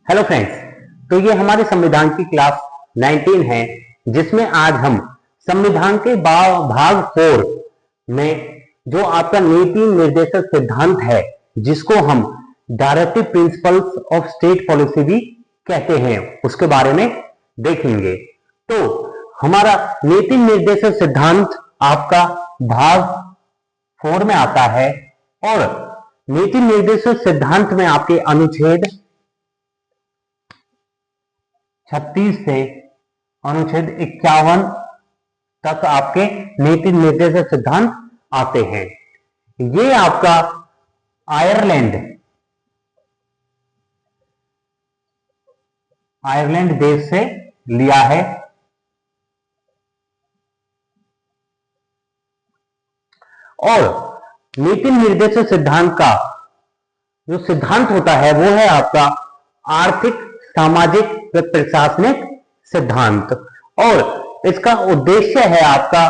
Hello friends, तो ये हमारे संविधान की क्लास 19 है, जिसमें आज हम संविधान के भाग 4 में जो आपका नीति निर्देशक सिद्धांत है, जिसको हम directive principles of state policy भी कहते हैं, उसके बारे में देखेंगे। तो हमारा नीति निर्देशक सिद्धांत आपका भाग 4 में आता है और नीति निर्देशक सिद्धांत में आपके अनुच्छेद 36 से अनुच्छेद 51 तक आपके नीति निर्देशक सिद्धांत आते हैं। ये आपका आयरलैंड देश से लिया है और नीति निर्देशक सिद्धांत का जो सिद्धांत होता है वो है आपका आर्थिक, सामाजिक व प्रशासनिक सिद्धांत और इसका उद्देश्य है आपका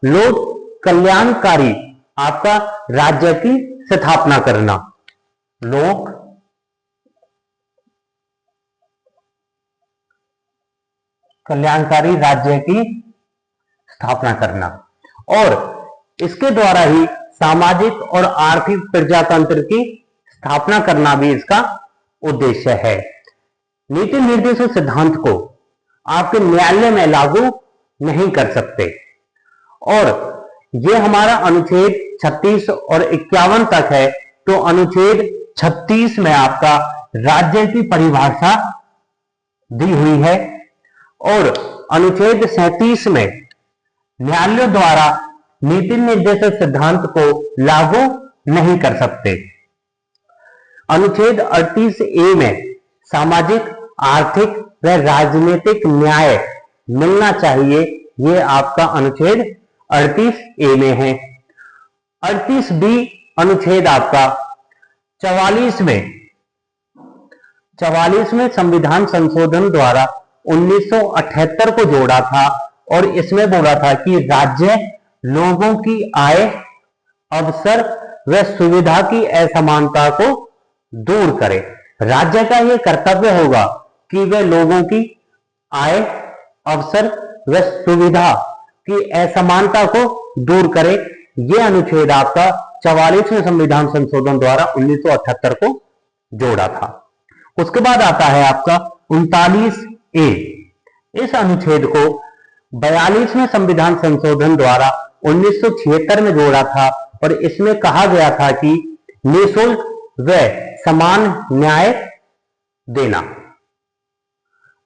लोक कल्याणकारी आपका राज्य की स्थापना करना। लोक कल्याणकारी राज्य की स्थापना करना और इसके द्वारा ही सामाजिक और आर्थिक प्रजातंत्र की स्थापना करना भी इसका उद्देश्य है। नीति निर्देशक सिद्धांत को आपके न्यायालय में लागू नहीं कर सकते और यह हमारा अनुच्छेद 36 और 51 तक है। तो अनुच्छेद 36 में आपका राज्य की परिभाषा दी हुई है और अनुच्छेद 37 में न्यायालय द्वारा नीति निर्देशक सिद्धांत को लागू नहीं कर सकते। अनुच्छेद 38A में सामाजिक, आर्थिक व राजनीतिक न्याय मिलना चाहिए, ये आपका अनुच्छेद 38A में है। 38B अनुच्छेद आपका 44 में संविधान संशोधन द्वारा 1978 को जोड़ा था और इसमें बोला था कि राज्य लोगों की आय, अवसर व सुविधा की असमानता को दूर करे। राज्य का यह कर्तव्य होगा कि वह लोगों की आय, अवसर व सुविधा की असमानता को दूर करे। यह अनुच्छेद आपका 44वें संविधान संशोधन द्वारा 1978 को जोड़ा था। उसके बाद आता है आपका 39A। इस अनुच्छेद को 42वें संविधान संशोधन द्वारा 1976 में जोड़ा था और इसमें कहा गया था कि निःशुल्क व समान न्याय देना।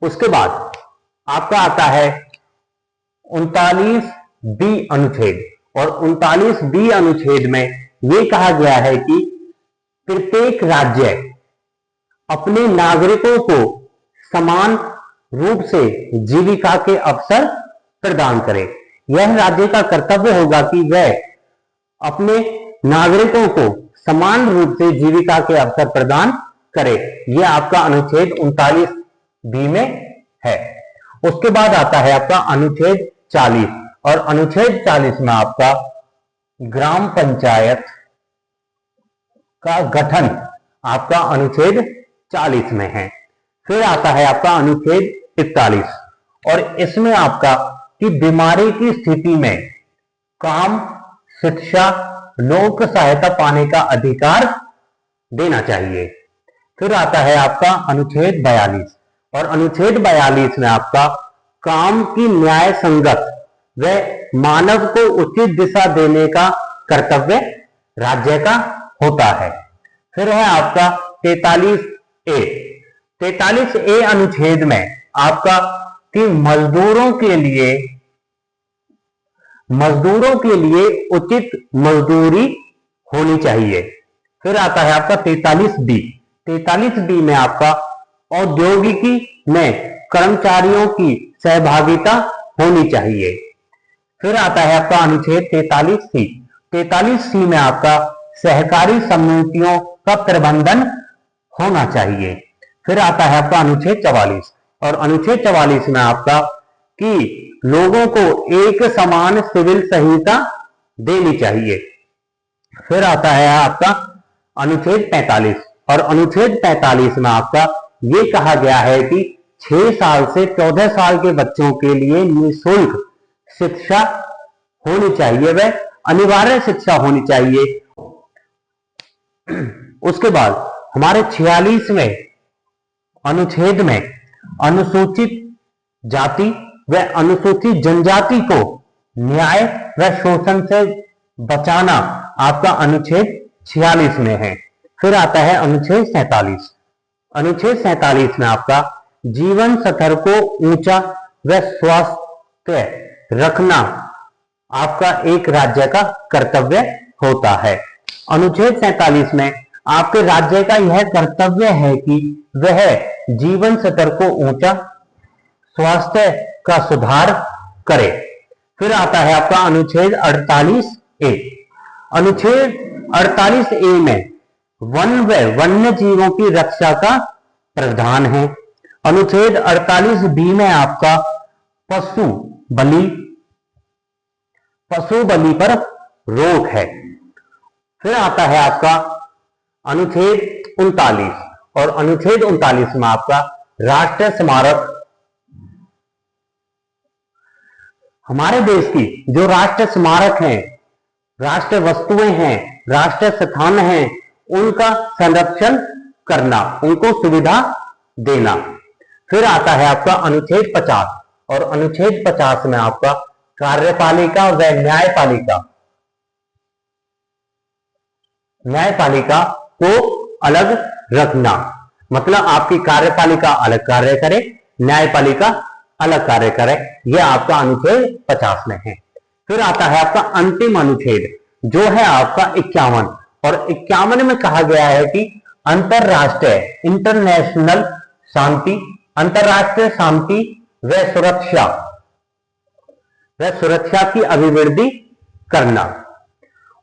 उसके बाद आपका आता है 39B अनुच्छेद और 39B अनुच्छेद में यह कहा गया है कि प्रत्येक राज्य अपने नागरिकों को समान रूप से जीविका के अवसर प्रदान करे। यह राज्य का कर्तव्य होगा कि वह अपने नागरिकों को समान रूप से जीविका के अवसर प्रदान करे। यह आपका अनुच्छेद 39B में है। उसके बाद आता है आपका अनुच्छेद 40 और अनुच्छेद 40 में आपका ग्राम पंचायत का गठन आपका अनुच्छेद 40 में है। फिर आता है आपका अनुच्छेद 41 और इसमें आपका कि बीमारी की स्थिति में काम, शिक्षा, लोक सहायता पाने का अधिकार देना चाहिए। फिर आता है आपका अनुच्छेद 42 और अनुच्छेद 42 में आपका काम की न्याय संगत व मानव को उचित दिशा देने का कर्तव्य राज्य का होता है। फिर है आपका 43A। 43A अनुच्छेद में आपका कि मजदूरों के लिए उचित मजदूरी होनी चाहिए। फिर आता है आपका 43B। 43B में आपका औद्योगिकी में कर्मचारियों की सहभागिता होनी चाहिए। फिर आता है आपका अनुच्छेद 43C। 43C में आपका सहकारी समितियों का प्रबंधन होना चाहिए। फिर आता है आपका अनुच्छेद 44 और अनुच्छेद 44 में आपका कि लोगों को एक समान सिविल संहिता देनी चाहिए। फिर आता है आपका अनुच्छेद 45 और अनुच्छेद 45 में आपका ये कहा गया है कि 6 साल से 14 साल के बच्चों के लिए निःशुल्क शिक्षा होनी चाहिए, वह अनिवार्य शिक्षा होनी चाहिए। उसके बाद हमारे 46वें अनुच्छेद में अनुसूचित जाति व अनुसूचित जनजाति को न्याय व शोषण से बचाना आपका अनुच्छेद 46 में है। फिर आता है अनुच्छेद 47। अनुच्छेद 47 में आपका जीवन स्तर को ऊंचा व स्वस्थ रखना आपका एक राज्य का कर्तव्य होता है। अनुच्छेद 47 में आपके राज्य का यह कर्तव्य है कि वह जीवन स्तर को ऊंचा, स्वास्थ्य का सुधार करे। फिर आता है आपका अनुच्छेद 48A। अनुच्छेद 48A में वन व वन्य जीवों की रक्षा का प्रावधान है। अनुच्छेद 48B में आपका पशु बलि पर रोक है। फिर आता है आपका अनुच्छेद 39, और अनुच्छेद 39 में आपका राष्ट्रीय स्मारक, हमारे देश की जो राष्ट्रीय स्मारक हैं, राष्ट्रीय वस्तुएं हैं, राष्ट्रीय स्थान हैं, उनका संरक्षण करना, उनको सुविधा देना। फिर आता है आपका अनुच्छेद 50, और अनुच्छेद 50 में आपका कार्यपालिका व न्यायपालिका को अलग रखना, मतलब आपकी कार्यपालिका अलग कार्य करे, न्यायपालिका अलग कार्य करे, यह आपका अनुच्छेद 50 में है। फिर आता है आपका अंतिम अनुच्छेद जो है आपका 51, और 51 में कहा गया है कि अंतरराष्ट्रीय शांति व सुरक्षा की अभिवृद्धि करना।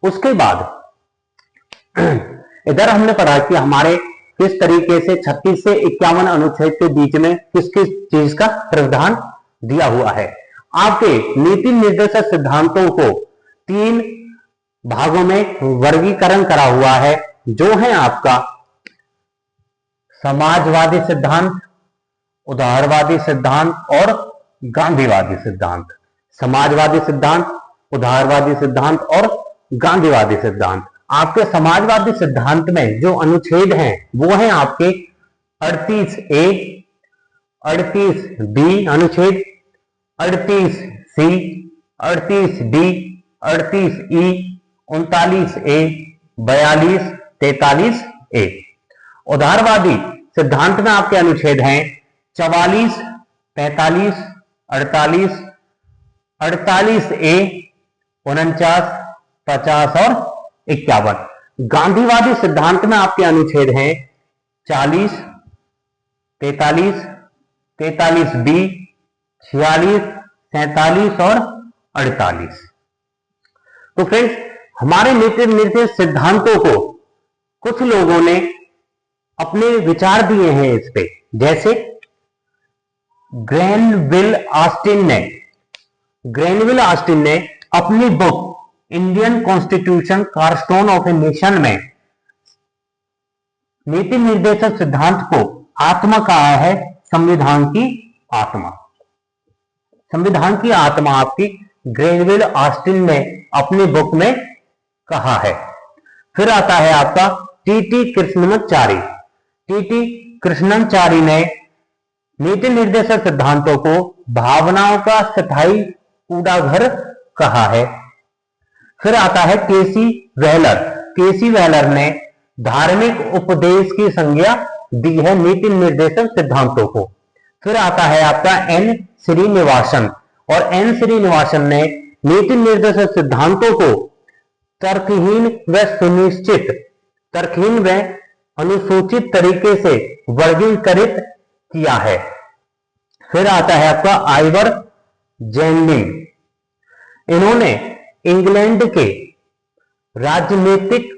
उसके बाद इधर हमने पढ़ा कि हमारे किस तरीके से 36 से 51 अनुच्छेद के बीच में किस किस चीज का प्रावधान दिया हुआ है। आपके नीति निर्देशक सिद्धांतों को 3 भागों में वर्गीकरण करा हुआ है, जो है आपका समाजवादी सिद्धांत, उदारवादी सिद्धांत और गांधीवादी सिद्धांत। समाजवादी सिद्धांत, उदारवादी सिद्धांत और गांधीवादी सिद्धांत। आपके समाजवादी सिद्धांत में जो अनुच्छेद हैं वो हैं आपके 38A, 38B अनुच्छेद, 38C, 38D, 38E, 39A, 42, 43A। उदारवादी सिद्धांत में आपके अनुच्छेद हैं 44, 45, 48, 48A, 49, 50 और 51। गांधीवादी सिद्धांत में आपके अनुच्छेद हैं 40, 43, 43B, 46, 47 और 48। तो फ्रेंड्स, हमारे नीति निर्देश सिद्धांतों को कुछ लोगों ने अपने विचार दिए हैं इस पे, जैसे ग्रेनविल ऑस्टिन ने अपनी book Indian constitution cornerstone of a nation में नीति निर्देशक सिद्धांत को आत्मा कहा है, संविधान की आत्मा। संविधान की आत्मा आपकी ग्रेनविल ऑस्टिन ने अपनी बुक में कहा है। फिर आता है आपका टीटी कृष्णमाचारी। टीटी कृष्णमाचारी ने नीति निर्देशक सिद्धांतों को भावनाओं का स्थायी कूड़ाघर कहा है। फिर आता है केसी व्हीलर। केसी व्हीलर ने धार्मिक उपदेश की संज्ञा दी है नीति निर्देशक सिद्धांतों को। फिर आता है आपका एन श्रीनिवासन, और एन श्रीनिवासन ने नीति निर्देशक सिद्धांतों को तर्कहीन व अनुसूचित तरीके से वर्गीकृत किया है। फिर आता है आपका आइवर जेनलिंग। इन्होंने इंग्लैंड के राजनीतिक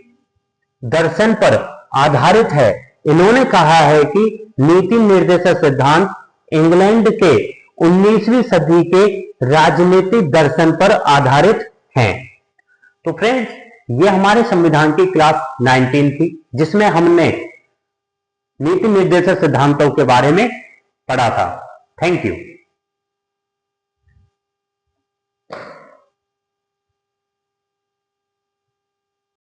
दर्शन पर आधारित है। इन्होंने कहा है कि नीति निर्देशक सिद्धांत इंग्लैंड के 19वीं सदी के राजनीतिक दर्शन पर आधारित हैं। तो फ्रेंड्स, ये हमारे संविधान की क्लास 19 थी, जिसमें हमने नीति निर्देशक सिद्धांतों के बारे में पढ़ा था। Thank you.